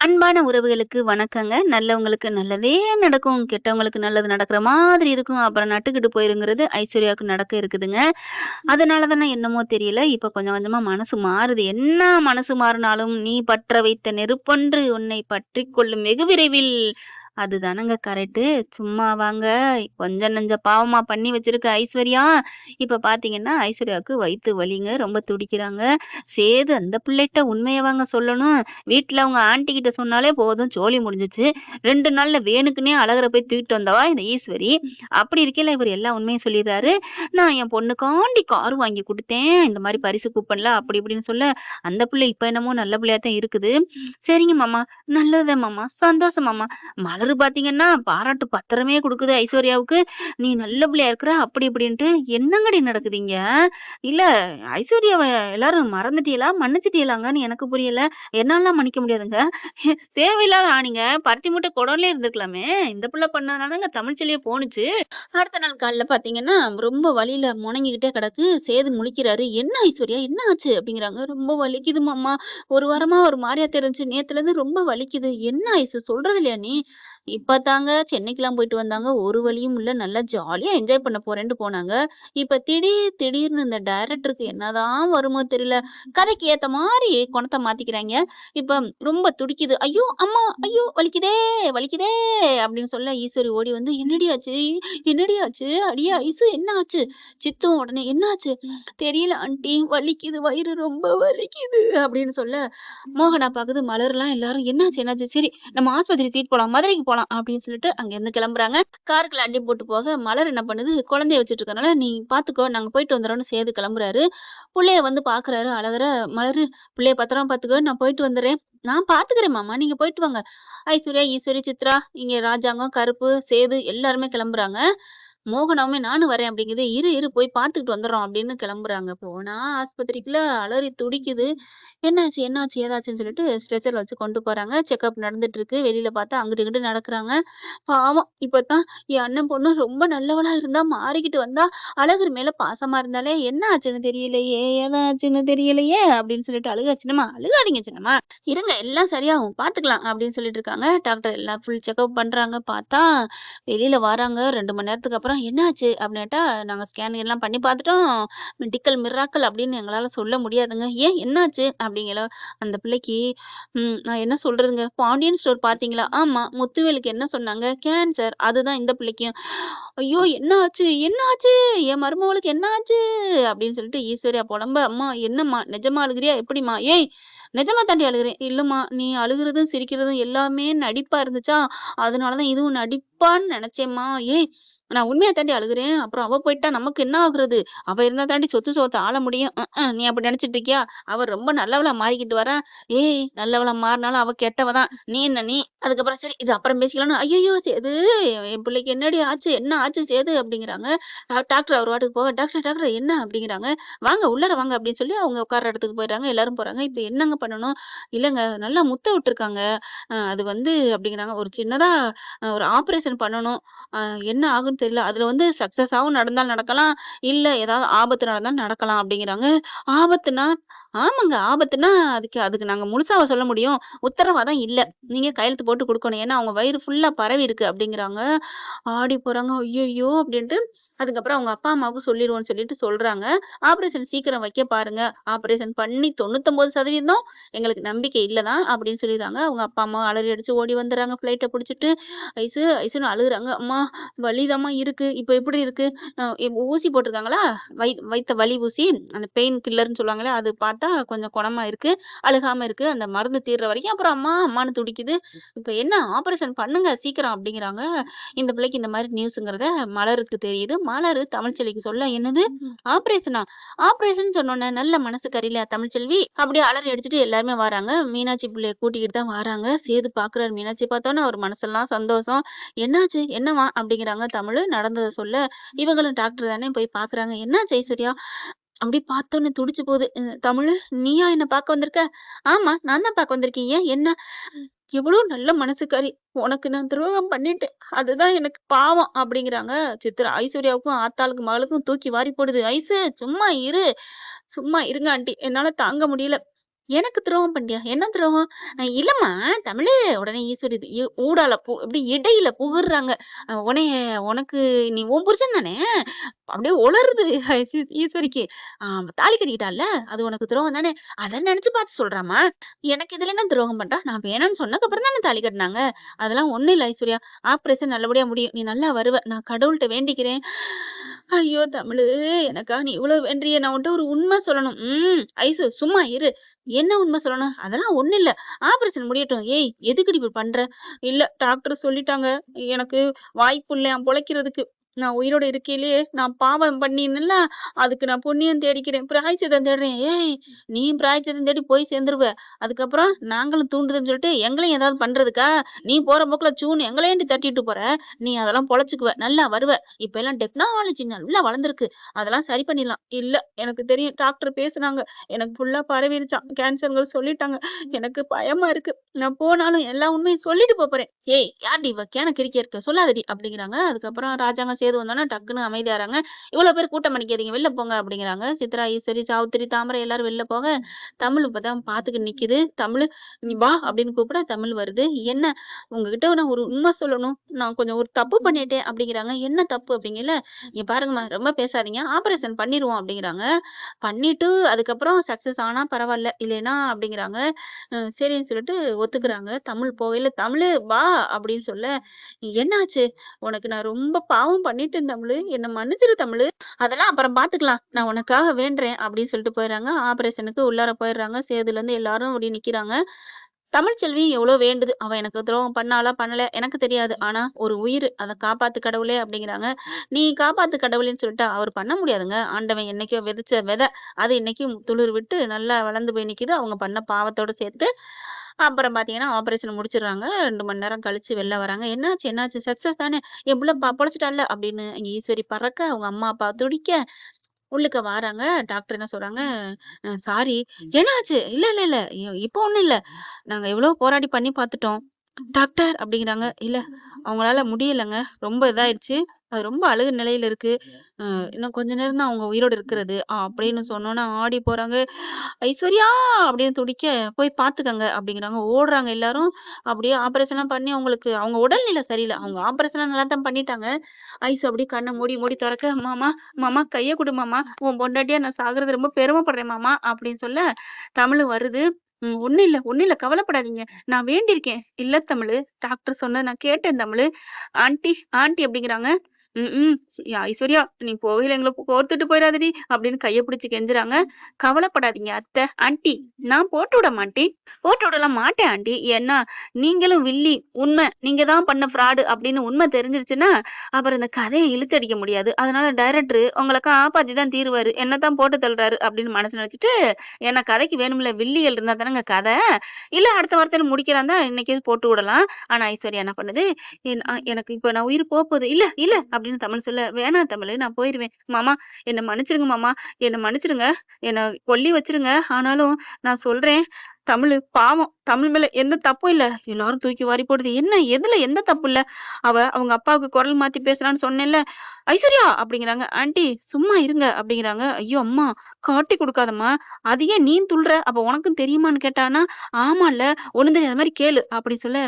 அன்பான உறவுகளுக்கு வணக்கங்க. நல்லவங்களுக்கு நல்லதே நடக்கும். கெட்டவங்களுக்கு நல்லது நடக்கிற மாதிரி இருக்கும். அப்புறம் நட்டுக்கிட்டு போயிருங்கிறது ஐஸ்வர்யாவுக்கு நடக்க இருக்குதுங்க. அதனால தானே என்னமோ தெரியல. இப்ப கொஞ்சம் கொஞ்சமா மனசு மாறுது. என்ன மனசு மாறுனாலும், "நீ பற்ற வைத்த நெருப்பொன்று உன்னை பற்றிக் கொள்ளும் வெகு விரைவில்." அதுதானங்க கரெக்ட்டு. சும்மாவாங்க. கொஞ்சம் நெஞ்ச பாவமா பண்ணி வச்சிருக்க ஐஸ்வர்யா. இப்ப பார்த்தீங்கன்னா, ஐஸ்வர்யாவுக்கு வயித்து வலிங்க. ரொம்ப துடிக்கிறாங்க. சேது அந்த பிள்ளைட்ட உண்மையவாங்க சொல்லணும். வீட்ல அவங்க ஆன்டி கிட்ட சொன்னாலே போதும் சோலி முடிஞ்சுச்சு. 2 நாள்ல வேணுக்குன்னே அழகர போய் தூக்கிட்டு வந்தவா இந்த ஈஸ்வரி. அப்படி இருக்கையில இவரு எல்லா உண்மையும் சொல்லிர்றாரு. நான் என் பொண்ணுக்காண்டி கார் வாங்கி குடுத்தேன். இந்த மாரி பரிசு கூப்பன்ல அப்படி இப்படின்னு சொல்ல, அந்த பிள்ளை இப்ப என்னமோ நல்ல பிள்ளையா தான் இருக்குது. சரிங்க மாமா, நல்லதுதான் மாமா, சந்தோஷம் மாமா. மலரு பார்த்தீங்கன்னா, பாராட்டு பத்திரமே குடுக்குது ஐஸ்வர்யாவுக்கு. "நீ நல்ல பிள்ளையா இருக்கிற" அப்படி இப்படின்ட்டு. என்னங்கடி நடக்குது இங்க? இல்ல ஐஸ்வர்யாவ எல்லாரும் மறந்துட்டீகளா? மன்னிச்சுட்டீகளாங்கன்னு எனக்கு புரியல. என்னாலலாம் மன்னிக்க முடியாதுங்க. தேவையில்லாத ஆணிங்க. பருத்தி மூட்டை குடோன்லயே இருந்திருக்கலாமே. இந்த புள்ள பண்ணாதானங்க தமிழ்ச்செல்வியே போணுச்சு. அடுத்த நாள் காலைல பார்த்தீங்கன்னா, ரொம்ப வலியில முணங்கிக்கிட்டே கிடக்கு. சேது முழிக்கிறாரு. "என்ன ஐஸ்வர்யா? என்ன ஆச்சு?" அப்படிங்கிறாங்க. "ரொம்ப வலிக்குது மாமா. ஒரு வாரமா ஒரு மாரியா தெரிஞ்சுச்சு. நேத்துலேருந்து ரொம்ப வலிக்குது." "என்ன ஐசு சொல்றது இல்லையா நீ?" "இப்பதாங்க சென்னைக்குலாம் போயிட்டு வந்தாங்க. ஒரு வலியும் இல்ல. நல்லா ஜாலியா என்ஜாய் பண்ண போறேன்ட்டு போனாங்க. இப்ப திடீர்னு இந்த டைரக்டருக்கு என்னதான் வருமோ தெரியல. கதைக்கு ஏத்த மாரி குணத்த மாத்திக்கிறாய்ங்க. இப்ப ரொம்ப துடிக்குது. "ஐயோ! அம்மா! ஐயோ! வலிக்குதே! வலிக்குதே!" அப்படின்னு சொல்ல ஈஸ்வரி ஓடி வந்து, "என்னடி ஆச்சு? என்னடி ஆச்சு? அடியே ஐசு என்ன ஆச்சு?" சித்துவும் உடனே, "என்ன ஆச்சு?" "தெரியல ஆன்ட்டி. வலிக்குது. வயிறு ரொம்ப வலிக்குது." அப்படின்னு சொல்ல, மோகனா பாக்குது. மலர்லாம் எல்லாரும், "என்னாச்சு? என்னாச்சு? சரி நம்ம ஆஸ்பத்திரி தூக்கிட்டு போலாம். மதுரைக்கு போலாம்." அப்படின்னு சொல்லிட்டு அங்கேருந்து கிளம்புறாங்க. காருக்குள்ள அள்ளி போட்டு போக, மலர் என்ன பண்ணுது, குழந்தைய வச்சுட்டு இருக்கறனால, "நீ பாத்துக்கோ. நாங்க போயிட்டு வந்துர்றோம்ன்னு" சேது கிளம்புறாரு. புள்ளைய வந்து பாக்குறாரு. அழகுற, "மலரு புள்ளைய பத்திரமா பாத்துக்கோ. நான் போயிட்டு வந்துர்றேன்." "நான் பாத்துக்கிறேன் மாமா. நீங்க போயிட்டு வாங்க." ஐஸ்வர்யா, ஈஸ்வரி, சித்ரா, இங்க ராஜாங்கம், கருப்பு, சேது எல்லாருமே கிளம்புறாங்க. மோகனாவுமே நானும் வரேன் அப்படிங்குது. "இரு, இரு போய் பார்த்துக்கிட்டு வந்துர்றோம்" அப்படின்னு கிளம்புறாங்க. போனா ஆஸ்பத்திரிக்குள்ள அலறி துடிக்குது. என்னாச்சு, என்னாச்சு, ஏதாச்சுன்னு சொல்லிட்டு ஸ்ட்ரெச்சர்ல வச்சு கொண்டு போறாங்க. செக்கப் நடந்துட்டு இருக்கு. வெளியில பார்த்தா அங்கிட்டு, இங்கிட்டு நடக்குறாங்க. பாவம் இப்பதான் என் அண்ணன் பொண்ணு ரொம்ப நல்லவளா இருந்தா, மாறிக்கிட்டு வந்தா. அழகு மேல பாசமா இருந்தாலே, என்ன ஆச்சுன்னு தெரியலையே, ஏதாச்சுன்னு தெரியலையே அப்படின்னு சொல்லிட்டு அழுகா. "சின்னம்மா அழுகாதீங்க சின்னம்மா. இருங்க எல்லாம் சரியாகும். பார்த்துக்கலாம்" அப்படின்னு சொல்லிட்டு இருக்காங்க. டாக்டர் எல்லாம் ஃபுல் செக்கப் பண்றாங்க. பார்த்தா வெளியில வராங்க. 2 மணி நேரத்துக்கு அப்புறம் "என்னாச்சு?" அப்படின்னு கேட்டா, "நாங்க ஸ்கேன் எல்லாம் பண்ணி பார்த்துட்டோம். மெடிக்கல் மிராக்கிள் அப்படின்னு எங்களால சொல்ல முடியாதுங்க." "ஏன் என்னாச்சு?" அப்படிங்கல. அந்த பிள்ளைக்கு நான் என்ன சொல்றதுங்க? பாண்டியன் ஸ்டோர் பார்த்தீங்களா? ஆமா. முத்துவேலுக்கு என்ன சொன்னாங்க? கேன்சர். அதுதான் இந்த பிள்ளைக்கும். ஐயோ! என்ன ஆச்சு? என்ன ஆச்சு? என் மருமகளுக்கு என்ன ஆச்சு? அப்படின்னு சொல்லிட்டு ஈஸ்வரியா புலம்ப, "அம்மா என்னம்மா? நிஜமா அழுகுறியா? எப்படிம்மா?" "ஏய்! நிஜமா தாண்டி அழுகுறேன்." "இல்லம்மா, நீ அழுகுறதும், சிரிக்கிறதும் எல்லாமே நடிப்பா இருந்துச்சா, அதனால தான் இதுவும் நடிப்பான்னு நெனச்சேன்ம்மா." "ஏய்! நான் உண்மையா தாண்டி அழுகுறேன். அப்புறம் அவ போயிட்டா நமக்கு என்ன ஆகுறது? அவ இருந்தா தாண்டி சொத்து சுகத்த ஆள முடியும்." நீ அப்படி நெனச்சுட்டு இருக்கியா? அவ ரொம்ப நல்லவளா மாறிக்கிட்டு வரா." "ஏய்! நல்லவளா மாறுனாலும் அவ கெட்டவ தான். நீ என்ன நீ?" அதுக்கப்புறம் சரி இது அப்புறம் பேசிக்கலாம்ன்னு, "ஐயய்யோ! சேது என் பிள்ளைக்கு என்னடி ஆச்சு? என்ன ஆச்சு சேது?" அப்படிங்கிறாங்க. டாக்டர் அவர் பாட்டுக்கு போக, "டாக்டர், டாக்டர் என்ன?" அப்படிங்கிறாங்க. "வாங்க உள்ளார வாங்க" அப்படின்னு சொல்லி அவங்க உட்கார்ற இடத்துக்கு போயிடுறாங்க. எல்லாரும் போறாங்க. "இப்ப என்னங்க பண்ணணும்?" "இல்லங்க நல்லா முத்த விட்டுருக்காங்க. அது வந்து" அப்படிங்கிறாங்க. "ஒரு சின்னதா ஒரு ஆப்ரேஷன் பண்ணணும். அ என்ன ஆகும்ன்னு தெரியல. அதுல வந்து சக்சஸாவும் நடந்தாலும் நடக்கலாம். இல்ல ஏதாவது ஆபத்து நடந்தாலும் நடக்கலாம்" அப்படிங்கிறாங்க. "ஆபத்துனா?" "ஆமாங்க. ஆபத்துனா அதுக்கு அதுக்கு நாங்க முழுசாவா சொல்ல முடியும்? உத்தரவாதம் இல்ல. நீங்க கையெழுத்து போட்டு குடுக்கணும். ஏன்னா அவங்க வயிறு ஃபுல்லா பரவி இருக்கு" அப்படிங்கிறாங்க. ஆடி போறாங்க. ஐய்யய்யோ! அப்படின்ட்டு அதுக்கப்புறம் அவங்க அப்பா, அம்மாவுக்கும் சொல்லிருவோம்ன்னு சொல்லிட்டு சொல்றாங்க. "ஆப்ரேஷன் சீக்கிரம் வைக்க பாருங்க. ஆப்ரேஷன் பண்ணி 99% எங்களுக்கு நம்பிக்கை இல்ல தான்" அப்படின்னு சொல்லிர்றாங்க. அவங்க அப்பா, அம்மா அலறி அடிச்சு ஓடி வந்துர்றாங்க. ஃப்ளைட்ட புடிச்சுட்டு ஐஸு ஐஸுன்னு அழுகுறாங்க. "அம்மா வலிதாம்மா இருக்கு. இப்ப எப்படி இருக்கு? ஊசி போட்டுருக்காங்களா? வைத்த வலி ஊசி. அந்த பெயின் கில்லர்ன்னு சொல்லுவாங்கல்ல, அது பார்த்தா கொஞ்சம் குணமா இருக்கு. அழுகாம இருக்கு. அந்த மருந்து தீர்ற வரைக்கும். அப்புறம் அம்மா அம்மான்னு துடிக்குது. இப்ப என்ன ஆப்ரேஷன் பண்ணுங்க சீக்கிரம்" அப்படிங்கிறாங்க. இந்த பிள்ளைக்கு இந்த மாரி நியூஸுங்கிறத மலருக்கு தெரியுது. மலரு தமிழ்ச்செல்விக்கு சொல்ல, "என்னது? ஆப்ரேஷனா?" ஆப்ரேஷன் சொன்னோனே நல்ல மனசு கரியில்லையா தமிழ்ச்செல்வி? அப்படியே அலறி அடிச்சுட்டு எல்லாருமே வராங்க. மீனாட்சி பிள்ளைய கூட்டிக்கிட்டு தான் வராங்க. சேது பார்க்குறாரு. மீனாட்சிய பார்த்தோனே அவர் மனசெல்லாம் சந்தோஷம். "என்னாச்சு? என்னம்மா?" அப்படிங்கிறாங்க தமிழு நடந்தத சொல்ல, இவங்களும் டாக்டர் தானே போய் பார்க்குறாங்க. "என்னாச்சு ஐஸ்வர்யா?" அப்படி பார்த்தோனே துடிச்சு போகுது. "தமிழு நீயா என்ன பார்க்க வந்திருக்க?" "ஆமா, நான் தான் பார்க்க வந்திருக்கேன். ஏன் என்ன?" "எவ்வளோ நல்ல மனசுக்காரி. உனக்கு நான் துரோகம் பண்ணிட்டேன். அதுதான் எனக்கு பாவம்" அப்படிங்கிறாங்க. சித்ரா ஐஸ்வர்யாவுக்கும் ஆத்தாளுக்கு மகளுக்கும் தூக்கி வாரி போடுது. "ஐஸு சும்மா இரு. சும்மா இருங்க ஆன்ட்டி. என்னால தாங்க முடியல. எனக்கு துரோகம் பண்ணிட்டியா? என்ன துரோகம்? இல்லம்மா தமிழு உடனே ஈஸ்வரி ஊடால இப்டி இடையில புகுர்றாங்க. உன்னைய உனக்கு நீ உன் புருஷன் தானே? அப்படியே உளறுது ஈஸ்வரிக்கு. "ஆ தாலி கட்டிக்கிட்டால்ல, அது உனக்கு துரோகம் தானே? அத நெனச்சு பார்த்து சொல்றாம்மா. எனக்கு இதுல என்ன துரோகம் பண்றா? நான் வேணான்னு சொன்னதுக்கப்புறம் தானே தாலி கட்டுனாங்க. அதெல்லாம் ஒண்ணும் இல்ல ஐஸ்வர்யா. ஆப்ரேஷன் நல்லபடியா முடியும். நீ நல்லா வருவ. நான் கடவுள்ட்ட வேண்டிக்கிறேன்." ஐயோ! தமிழு எனக்கா நீ இவ்வளவு வேண்ட்றியே! நான் உன்ட்ட ஒரு உண்ம சொல்லணும். ஐசு சும்மா இரு. என்ன உண்ம சொல்லணும்? அதெல்லாம் ஒண்ணும் இல்ல. ஆப்ரேஷன் முடியட்டும். ஏய் எதுக்குடி இப்படி பண்ற? இல்ல டாக்டர் சொல்லிட்டாங்க. எனக்கு வாய்ப்பு இல்லயாம் பொழைக்கிறதுக்கு. நான் உயிரோட இருக்கையிலயே நான் பாவம் பண்ணினேன்ல, அதுக்கு நான் புண்ணியம் தேடிக்கிறேன். பிராயச்சித்தம் தேடுறேன். ஏய்! நீயும் பிராயச்சித்தம் தேடி போய் சேர்ந்துருவ. அதுக்கப்புறம் நாங்களும் தூண்டுதல்ன்னு சொல்லிட்டு எங்களையும் ஏதாவது பண்றதுக்கா? நீ போற போக்குல சூன்னு எங்கள ஏன்டி தட்டிட்டு போற? நீ அதெல்லாம் பொழைச்சுக்குவ. நல்லா வருவ. இப்ப எல்லாம் டெக்னாலஜி நல்லா வளர்ந்திருக்கு. அதெல்லாம் சரி பண்ணிடலாம். இல்ல எனக்கு தெரியும். டாக்டர் பேசுனாங்க. எனக்கு ஃபுல்லா பரவிருச்சாம். கேன்சர்ன்னு சொல்லிட்டாங்க. எனக்கு பயமா இருக்கு. நான் போனாலும் எல்லா உண்மையும் சொல்லிட்டு போறேன். ஏய்! யார்டி இவ? கேன கிறுக்கி இருக்க. சொல்லாதடி அப்படிங்கிறாங்க. அதுக்கப்புறம் ராஜாங்கம் சேது வந்தோனே டக்குன்னு அமைதியாறாங்க. இவ்வளோ பேர் கூட்டம் பண்ணிக்காதீங்க. வெளில போங்க அப்படிங்கிறாங்க. சித்ரா, ஈஸ்வரி, சாவித்திரி, தாமரை எல்லாரும் வெளில போக, தமிழ் இப்பதான் பார்த்துக்கிட்டு நிக்குது. தமிழு நீ வா அப்படின்னு கூப்பிட தமிழ் வருது. என்ன உங்ககிட்ட நான் ஒரு உண்மை சொல்லணும். நான் கொஞ்சம் ஒரு தப்பு பண்ணிட்டேன் அப்படிங்கிறாங்க. என்ன தப்பு அப்படிங்கல, இங்க பாருங்கம்மா ரொம்ப பேசாதீங்க. ஆப்பரேஷன் பண்ணிருவோம் அப்படிங்கிறாங்க. பண்ணிட்டு அதுக்கப்புறம் சக்சஸ் ஆனா பரவால்ல. இல்லைன்னா அப்படிங்கிறாங்க. சரின்னு சொல்லிட்டு ஒத்துக்குறாங்க. தமிழ் போகையில தமிழு வா அப்படின்னு சொல்ல, என்னாச்சு? உனக்கு நான் ரொம்ப பாவம் பண்ணிட்டேன் தமிழு. என்ன மன்னிச்சிரு தமிழு. அதெல்லாம் அப்புறம் பார்த்துக்கலாம். நான் உனக்காக வேண்டுறேன் அப்படின்னு சொல்லிட்டு போயிடுறாங்க. ஆப்பரேஷனுக்கு உள்ளார போயிடுறாங்க. சேதுலருந்து எல்லாரும் அப்படி நிக்கிறாங்க. தமிழ்ச்செல்வி எவ்வளோ வேண்டுது. அவ எனக்கு துரோகம் பண்ணாளா? பண்ணல. எனக்கு தெரியாது. ஆனா ஒரு உயிர். அத காப்பாத்து கடவுளே அப்படிங்கிறாங்க. நீ காப்பாத்து கடவுளேன்னு சொல்லிட்டா அவர் பண்ண முடியாதுங்க. ஆண்டவன் என்னைக்கோ விதைச்ச விதை. அது இன்னைக்கு துளிர் விட்டு நல்லா வளர்ந்து போய் நிக்குது. அவங்க பண்ண பாவத்தோட சேர்த்து. அப்புறம் பார்த்தீங்கன்னா, ஆப்பரேஷன் முடிச்சுடுறாங்க. 2 மணி நேரம் கழிச்சு வெளில வராங்க. "என்னாச்சு? என்னாச்சு? சக்சஸ் தானே? என் புள்ள பொழச்சுட்டால்ல?" அப்படின்னு இங்க ஈஸ்வரி பறக்க, அவங்க அம்மா, அப்பா துடிக்க, உள்ளுக்க வாராங்க. டாக்டர் என்ன சொல்றாங்க, சாரி." "என்னாச்சு?" "இல்ல, இல்ல, இல்ல. இப்போ ஒண்ணும் இல்ல. நாங்க எவ்வளோ போராடி பண்ணி பார்த்துட்டோம்." "டாக்டர்" அப்படிங்கிறாங்க. "இல்ல, அவங்களால முடியலங்க. ரொம்ப இதாயிருச்சு. அது ரொம்ப அழுகுற நிலையில இருக்கு. இன்னும் கொஞ்ச நேரம் தான் அவங்க உயிரோட இருக்கிறது." அப்படின்னு சொன்னோனே ஆடி போறாங்க. "ஐஸ்வர்யா!" அப்படின்னு துடிக்க, "போய் பார்த்துக்கங்க" அப்படிங்கிறாங்க. ஓடுறாங்க எல்லாரும். அப்படியே ஆப்பரேஷன்லாம் பண்ணி அவங்களுக்கு அவங்க உடல்நிலை சரியில்ல. அவங்க ஆப்பரேஷன்லாம் நல்லா தான் பண்ணிட்டாங்க. ஐசு அப்படியே கண்ண மூடி மூடி தொறக்க, "மாமா, மாமா கைய குடு மாமா. உன் பொண்டாட்டியா நான் சாகுறது ரொம்ப பெருமைப்படுறேன் மாமா" அப்படின்னு சொல்ல, தமிழ் வருது. ஒண்ணும் இல்ல, ஒண்ணும் இல்ல. கவலைப்படாதீங்க. நான் வேண்டியிருக்கேன்." "இல்ல தமிழு. டாக்டர் சொன்னத நான் கேட்டேன் தமிழு." "ஆன்டி, ஆன்டி" அப்படிங்கிறாங்க. ம். ஐஸ்வர்யா நீ போகையில எங்கள கோர்த்துட்டு போயிறாதடி அப்படின்னு கைய பிடிச்சு கெஞ்சுறாங்க. "கவலைப்படாதீங்க அத்தை. ஆன்டி நான் போட்டு விட மாட்டி. போட்டு விடலாம் மாட்டேன் ஆன்டி. ஏன்னா நீங்களும் வில்லி. உண்மை. நீங்க தான் பண்ண ஃப்ராடு அப்படின்னு உண்மை தெரிஞ்சிருச்சுன்னா, அப்புறம் இந்த கதைய இழுத்தடிக்க முடியாது. அதனால டைரக்டரு உங்கள காப்பாத்தி தான் தீருவாரு. என்னத்தான் போட்டு தள்ளுறாரு அப்படின்னு மனசுல நெனச்சுட்டு, ஏன்னா கதைக்கு வேணும்ல வில்லிகள் இருந்தா தானங்க கதை. இல்ல அடுத்த வாரத்துல முடிக்கிறாந்தா இன்னைக்கே போட்டு விடலாம். ஆனா ஐஸ்வர்யா என்ன பண்ணுது, எனக்கு இப்ப நான் உயிர் போப்போது. இல்ல, இல்ல அப்படின்னு தமிழ் சொல்ல, "வேணாம் தமிழு நான் போயிருவேன். மாமா என்ன மன்னிச்சிருங்க மாமா. என்ன மன்னிச்சிருங்க. என்ன கொல்லி வச்சுருங்க. ஆனாலும் நான் சொல்றேன் தமிழு பாவம். தமிழ் மேல எந்த தப்பும் இல்ல." எல்லாரும் தூக்கி வாரி போடுது. "என்ன? எதுல எந்த தப்பு இல்ல? அவங்க அப்பாவுக்கு குரல் மாத்தி பேசுறான்னு சொன்னேன்ல." "ஐஸ்வர்யா!" அப்படிங்கிறாங்க. "ஆன்டி சும்மா இருங்க" அப்படிங்கிறாங்க. "ஐயோ அம்மா! காட்டி குடுக்காதம்மா. அது ஏன் நீ துள்ற? அப்ப உனக்கும் தெரியுமான்னு கேட்டான்னா, ஆமால்ல. ஒண்ணும் தெரியாத மாரி கேளு" அப்படி சொல்ல,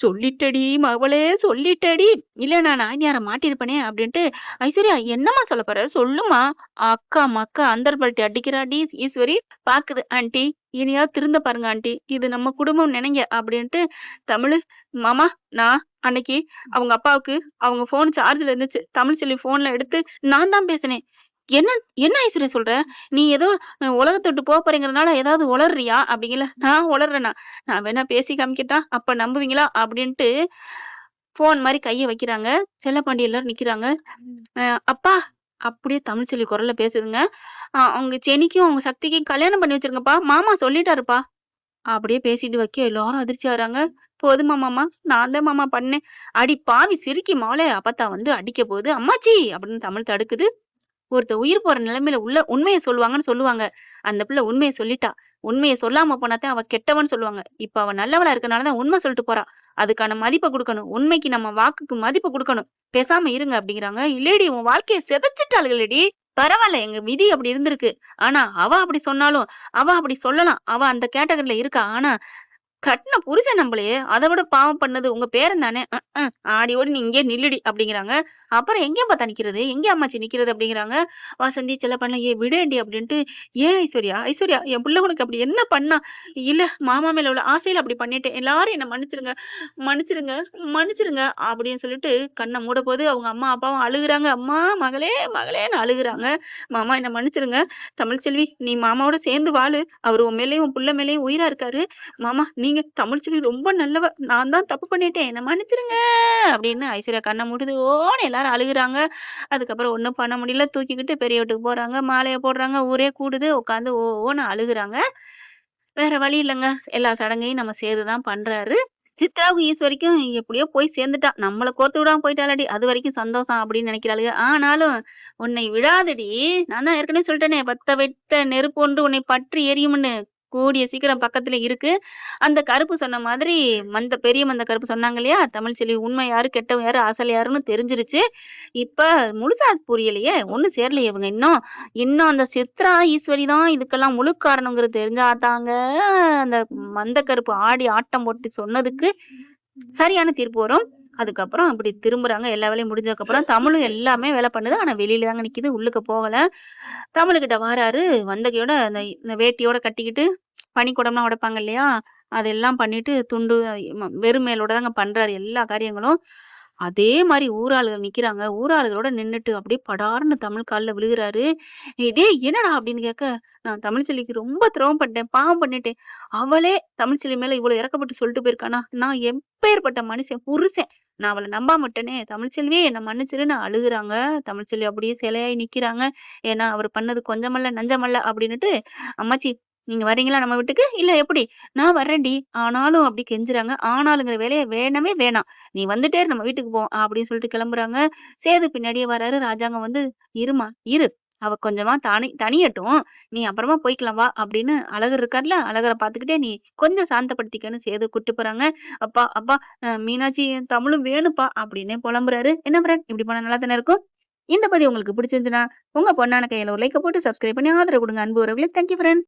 "சொல்லிட்டடி மவளே சொல்லிட்டடி. இல்ல நான் நாய்னியார மாட்டியிருப்பனே" அப்படின்ட்டு, "ஐஸ்வர்யா என்னம்மா சொல்லப் போற? சொல்லும்மா." அக்கா மக்கா அந்தர் பல்ட்டி அடிக்கிறாடி ஈஸ்வரி. பாக்குது. "ஆன்டி இனியாவது திருந்த பாருங்க ஆன்டி. இது நம்ம குடும்பம் நெனைங்க" அப்படின்ட்டு தமிழு, "மாமா நான் அன்னைக்கு அவங்க அப்பாவுக்கு அவங்க ஃபோன் சார்ஜ்ல இருந்துச்சு. தமிழ்ச்செல்வி ஃபோன்ல எடுத்து நான் தான் பேசினேன்." "என்ன என்ன ஐஸ்வர்யா சொல்ற? நீ ஏதோ உலகத்த விட்டு போறேங்கிறனால ஏதாவது உளறுறியா?" அப்படிங்கல. "நான் உளறுறேனா? நான் வேணா பேசி காமிக்கட்டா? அப்ப நம்புவீங்களா?" அப்படின்ட்டு ஃபோன் மாரி கைய வைக்கிறாங்க. செல்லப்பாண்டி எல்லாரும் நிக்கிறாங்க. "அப்பா" அப்படியே தமிழ்ச்செல்வி குரல்ல பேசுதுங்க. அவங்க ஜெனிக்கும், அவங்க சக்திக்கும் கல்யாணம் பண்ணி வச்சிருங்கப்பா. மாமா சொல்லிட்டாருப்பா." அப்படியே பேசிட்டு வைக்க எல்லாரும் அதிர்ச்சி ஆகுறாங்க. "போதுமா மாமா, நான் தான் மாமா பண்ணேன்." "அடி பாவி சிறுக்கி மவளே, அப்பத்தா வந்து அடிக்க போகுது." "அம்மாச்சி" அப்படின்னு தமிழ் தடுக்குது. ஒருத்தர் உயிர் போற நிலைமையில உண்மைய சொல்லுவாங்கன்னு சொல்லுவாங்க. அந்த பிள்ளை உண்மைய சொல்லிட்டா. உண்மைய சொல்லாம போனா தான் அவ கெட்டவன்னு சொல்லுவாங்க. இப்ப அவ நல்லவளா இருக்கனால தான் உண்மை சொல்லிட்டு போறா. அதுக்கான மதிப்ப குடுக்கணும். உண்மைக்கு நம்ம வாக்குக்கு மதிப்பு குடுக்கணும். பேசாம இருங்க அப்படிங்கிறாங்க. "இல்லடி உன் வாழ்க்கைய சிதைச்சுட்டாளுகளேடி." பரவால்ல. எங்க விதி அப்படி இருந்திருக்கு. ஆனா, அவ அப்படி சொன்னாலும், அவ அப்படி சொல்லலாம். அவ அந்த கேட்டகரில இருக்கா. ஆனா, கட்ன புருஷன் நம்பளையே! அத விட பாவம் பண்ணது உங்க பேரன் தானே! ஆடி ஓடி நீ இங்கேயே நில்லுடி அப்டிங்கிறாங்க. அப்புறம் எங்கே பாத்தா நிக்கிறது? எங்கே அம்மாச்சி நிக்கிறது? அப்டிங்கிறாங்க. "வாசந்தி செல்லப்பன்லாம் ஏய் விடேன்டி" அப்டின்ட்டு, "ஏன் ஐஸ்வர்யா? ஐஸ்வர்யா என் புள்ள உனக்கு அப்டி என்ன பண்ணா?" "இல்ல மாமா மேல உள்ள ஆசையில அப்டி பண்ணிட்டேன். எல்லாரும் என்ன மன்னிச்சுருங்க, மன்னிச்சுருங்க, மன்னிச்சுருங்க" அப்டின்னு சொல்லிட்டு கண்ண மூடப்போது அவங்க அம்மா, அப்பாவும் அழுகுறாங்க. "அம்மா, மகளே, மகளேன்னு" அழுகுறாங்க. "மாமா என்ன மன்னிச்சுருங்க. தமிழ்ச்செல்வி நீ மாமாவோட சேர்ந்து வாழு. அவரு உன் மேலயும், உன் புள்ள மேலயும் உயிரா இருக்காரு. மாமா நீங்க தமிழ்ச்செல்வி ரொம்ப நல்லவ. நான் தான் தப்பு பண்ணிட்டேன். என்ன மன்னிச்சுருங்க அப்படின்னு ஐஸ்வர்யா கண்ண மூடுது. ஓன்னு எல்லாரும் அழுகுறாங்க. அதுக்கப்புறம் ஒண்ணும் பண்ண முடியல. தூக்கிக்கிட்டு பெரிய வீட்டுக்கு போறாங்க. மாலைய போடுறாங்க. ஊரே கூடுது. உட்காந்து ஓன்னு அழுகுறாங்க. வேற வழி இல்லங்க. எல்லா சடங்கையும் நம்ம சேது தான் பண்றாரு. சித்ராவுக்கும் ஈஸ்வரிக்கும் எப்படியோ போய் சேர்ந்துட்டா. நம்மள கோர்த்து விடாம போயிட்டாளடி. அதுவரைக்கும் சந்தோஷம் அப்படின்னு நினைக்கிறாளுக. ஆனாலும், "உன்னை விடாதடி. நான் தான் ஏற்கனவே சொல்லிட்டேனே, பத்த வைத்த நெருப்பு ஒன்று உன்னை பற்றி எரியும்ன்னு." கூடிய சீக்கிரம் பக்கத்துல இருக்கு. அந்த கருப்பு சொன்ன மாதிரி பெரிய மந்த கருப்பு சொன்னாங்க இல்லையா? தமிழ்ச்செல்வி உண்மை யாரு, கெட்டவன் யாரு, அசல் யாருன்னு தெரிஞ்சிருச்சு. இப்ப முழுசா புரியலையே! ஒண்ணும் சேரலையே இவங்க இன்னும். இன்னும் அந்த சித்ரா, ஈஸ்வரி தான் இதுக்கெல்லாம் முழு காரணங்கிறது தெரிஞ்சா தாங்க, அந்த மந்த கருப்பு ஆடி ஆட்டம் போட்டு சொன்னதுக்கு சரியான தீர்ப்பு வரும். அதுக்கப்புறம் அப்படி திரும்புறாங்க. எல்லா வேலையும் முடிஞ்சதுக்கப்புறம் தமிழும் எல்லாமே வேலை பண்ணுது. ஆனா வெளியில தாங்க நிக்குது. உள்ளுக்க போகல. தமிழுகிட்ட வாராரு. வந்த கையோட அந்த இந்த வேட்டியோட கட்டிக்கிட்டு பனிக்குடம்லாம் உடைப்பாங்க இல்லையா? அதெல்லாம் பண்ணிட்டு துண்டு வெறும் மேலோட தாங்க பண்றாரு எல்லா காரியங்களும். அதே மாரி ஊராளுகள் நிக்கிறாங்க. ஊராளுகளோட நின்னுட்டு அப்படியே படார்ன்னு தமிழ் கால்ல விழுகுறாரு. டேய் என்னடா?" அப்படின்னு கேட்க, "நான் தமிழ்ச்செல்விக்கு ரொம்ப துரோகம் பண்ணிட்டேன். பாவம் பண்ணிட்டேன். அவளே தமிழ்ச்செல்வி மேல இவ்வளோ இரக்கப்பட்டு சொல்லிட்டு போயிருக்கானா? நான் எப்பேர்ப்பட்ட மனுஷன், புருஷன். நான் அவள நம்பாம விட்டேனே. தமிழ்ச்செல்வி என்ன மன்னிச்சிருன்னு" அழுகுறாங்க. தமிழ்ச்செல்வி அப்படியே சிலையாயி நிக்கிறாங்க. ஏன்னா, அவர் பண்ணது கொஞ்சமல்ல, நஞ்சமல்ல அப்படின்னுட்டு, "அம்மாச்சி நீங்க வரீங்களா நம்ம வீட்டுக்கு? இல்ல எப்படி?" "நான் வரேன்டி." ஆனாலும் அப்படி கெஞ்சுறாங்க. ஆனாலுங்கிற வேலைய வேணவே வேணாம். "நீ வந்துட்டே இரு நம்ம வீட்டுக்கு போவோம்." அப்படின்னு சொல்லிட்டு கிளம்புறாங்க. சேது பின்னாடியே வராரு. ராஜாங்கம் வந்து, "இரும்மா, இரு. அவ கொஞ்சமா தணியட்டும். நீ அப்புறமா போய்க்கலாம் வா." அப்படின்னு அழகர் இருக்கார்ல, அழகர பார்த்துக்கிட்டே, "நீ கொஞ்சம் சாந்தப்படுத்திக்கன்னு" சேது கூட்டிட்டு போறாங்க. "அப்பா, அப்பா மீனாட்சி என் தமிழும் வேணும்ப்பா" அப்படின்னே புலம்புறாரு. "என்ன ஃப்ரெண்ட் இப்படி போனா நல்லா தானே இருக்கும்?" இந்த பதிவு உங்களுக்கு பிடிச்சிருந்துச்சுன்னா, உங்க பொண்ணான கையில ஒரு லைக்க போட்டு சப்ஸ்கிரைப் பண்ணி ஆதரவு குடுங்க அன்பு உறவுகளே. Thank you friend.